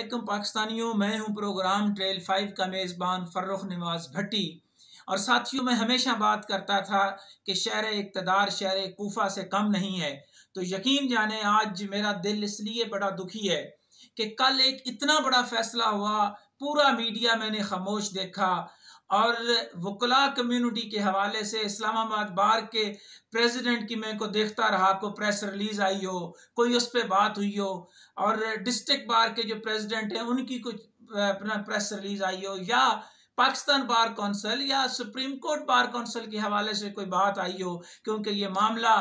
अलैकुम पाकिस्तानियों, मैं हूं प्रोग्राम ट्रेल 5 का मेज़बान फर्रुख नवाज भट्टी। और साथियों, मैं हमेशा बात करता था कि शहर इक़्तिदार शहर कूफा से कम नहीं है। तो यकीन जाने आज मेरा दिल इसलिए बड़ा दुखी है कि कल एक इतना बड़ा फैसला हुआ, पूरा मीडिया मैंने खामोश देखा और वकला कम्युनिटी के हवाले से इस्लामाबाद बार के प्रेसिडेंट की मैं को देखता रहा, कोई प्रेस रिलीज आई हो, कोई उस पर बात हुई हो, और डिस्ट्रिक्ट बार के जो प्रेसिडेंट हैं उनकी कुछ अपना प्रेस रिलीज आई हो, या पाकिस्तान बार कौंसिल या सुप्रीम कोर्ट बार कौंसिल के हवाले से कोई बात आई हो, क्योंकि ये मामला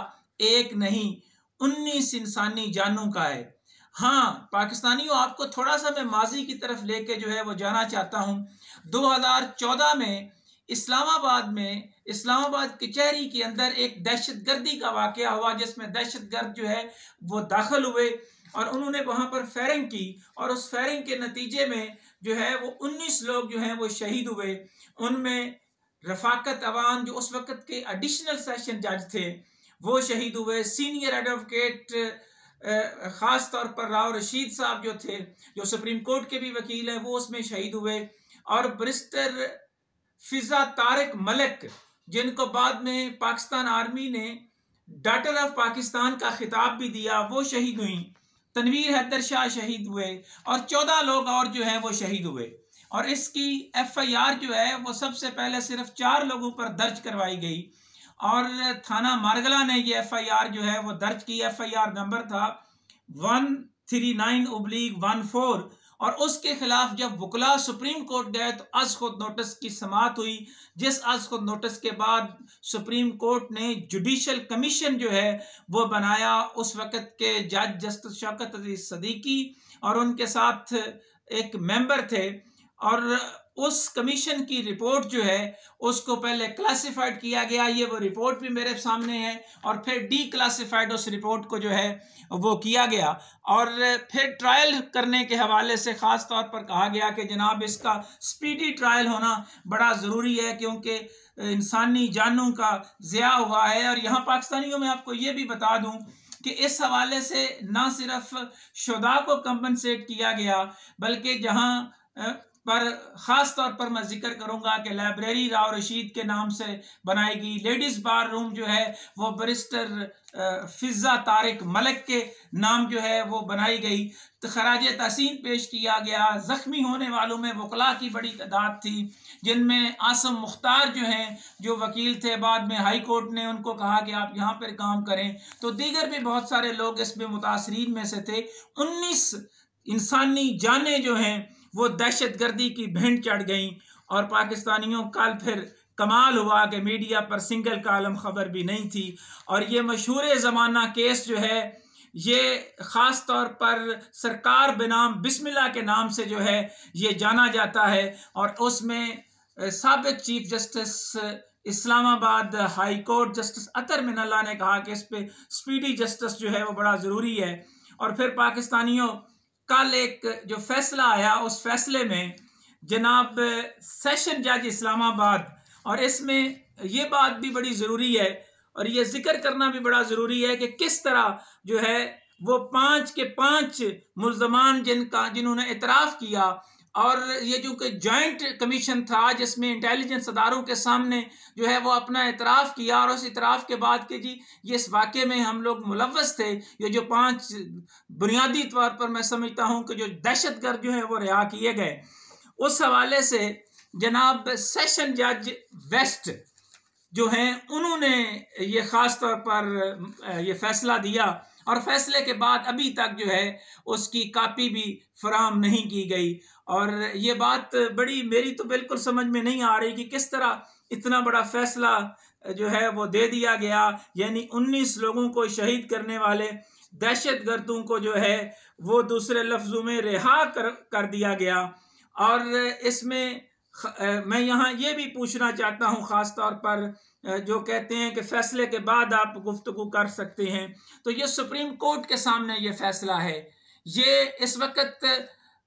एक नहीं 19 इंसानी जानों का है। हाँ पाकिस्तानियों, आपको थोड़ा सा मैं माजी की तरफ लेके जो है वो जाना चाहता हूँ। 2014 में इस्लामाबाद कचहरी के अंदर एक दहशतगर्दी का वाकया हुआ, जिसमें दहशतगर्द जो है वो दाखिल हुए और उन्होंने वहां पर फायरिंग की, और उस फायरिंग के नतीजे में जो है वो 19 लोग जो हैं वो शहीद हुए। उनमें रफाकत अवान जो उस वक्त के एडिशनल सेशन जज थे वो शहीद हुए। सीनियर एडवोकेट खास तौर पर राव रशीद साहब जो थे, जो सुप्रीम कोर्ट के भी वकील हैं, वो उसमें शहीद हुए। और बैरिस्टर फिजा तारिक मलिक, जिनको बाद में पाकिस्तान आर्मी ने डॉटर ऑफ पाकिस्तान का खिताब भी दिया, वो शहीद हुई। तनवीर हैदर शाह शहीद हुए और 14 लोग और जो है वो शहीद हुए। और इसकी FIR जो है वो सबसे पहले सिर्फ 4 लोगों पर दर्ज करवाई गई और थाना मारगला ने ये FIR जो है वो दर्ज की। FIR नंबर था 139/14 और उसके खिलाफ जब वकला सुप्रीम कोर्ट गए तो अज खुद नोटिस की समाअत हुई, जिस अज खुद नोटिस के बाद सुप्रीम कोर्ट ने जुडिशल कमीशन जो है वो बनाया। उस वक़्त के जज जस्टिस शौकत अजीज सदीकी और उनके साथ एक मेंबर थे, और उस कमीशन की रिपोर्ट जो है उसको पहले क्लासिफाइड किया गया, ये वो रिपोर्ट भी मेरे सामने है, और फिर डी क्लासिफाइड उस रिपोर्ट को जो है वो किया गया, और फिर ट्रायल करने के हवाले से ख़ास तौर पर कहा गया कि जनाब इसका स्पीडी ट्रायल होना बड़ा ज़रूरी है, क्योंकि इंसानी जानों का ज़िया हुआ है। और यहाँ पाकिस्तानियों में आपको ये भी बता दूँ कि इस हवाले से ना सिर्फ शुदा को कंपनसेट किया गया, बल्कि जहाँ पर ख़ास तौर पर मैं जिक्र करूंगा कि लाइब्रेरी राव रशीद के नाम से बनाई गई, लेडीज़ बार रूम जो है वो बैरिस्टर फिजा तारिक मलिक के नाम जो है वो बनाई गई। तो खराज तहसीन पेश किया गया। ज़ख्मी होने वालों में वकला की बड़ी तादाद थी, जिनमें आसम मुख्तार जो हैं जो वकील थे, बाद में हाई कोर्ट ने उनको कहा कि आप यहाँ पर काम करें। तो दीगर भी बहुत सारे लोग इसमें मुतासरीन में से थे। 19 इंसानी जानें जो हैं वो दहशतगर्दी की भेंट चढ़ गई। और पाकिस्तानियों, कल फिर कमाल हुआ कि मीडिया पर सिंगल कॉलम खबर भी नहीं थी, और ये मशहूर ज़माना केस जो है ये ख़ास तौर पर सरकार बनाम बिस्मिल्लाह के नाम से जो है ये जाना जाता है। और उसमें साबिक chief justice Islamabad high court justice Athar Minallah ने कहा कि इस पे स्पीडी जस्टिस जो है वो बड़ा ज़रूरी है। और फिर पाकिस्तानियों, कल एक जो फैसला आया, उस फैसले में जनाब सेशन जज इस्लामाबाद, और इसमें ये बात भी बड़ी ज़रूरी है और ये जिक्र करना भी बड़ा ज़रूरी है कि किस तरह जो है वो 5 के 5 मुल्ज़मान जिन्होंने इतराफ़ किया, और ये जो कि जॉइंट कमीशन था जिसमें इंटेलिजेंस अदारों के सामने जो है वो अपना इतराफ़ किया, और उस इतराफ़ के बाद कि जी ये इस वाक़े में हम लोग मुलव्वस थे। ये जो 5 बुनियादी तौर पर मैं समझता हूँ कि जो दहशतगर्द जो है वो रिहा किए गए, उस हवाले से जनाब सेशन जज वेस्ट जो हैं उन्होंने ये ख़ास तौर पर ये फ़ैसला दिया, और फैसले के बाद अभी तक जो है उसकी कापी भी फराहम नहीं की गई। और ये बात बड़ी मेरी तो बिल्कुल समझ में नहीं आ रही कि किस तरह इतना बड़ा फैसला जो है वो दे दिया गया, यानी 19 लोगों को शहीद करने वाले दहशतगर्दों को जो है वो दूसरे लफ्ज़ों में रिहा कर दिया गया। और इसमें मैं यहाँ ये भी पूछना चाहता हूँ, ख़ास तौर पर जो कहते हैं कि फ़ैसले के बाद आप गुफ्तगू कर सकते हैं, तो ये सुप्रीम कोर्ट के सामने ये फ़ैसला है। ये इस वक्त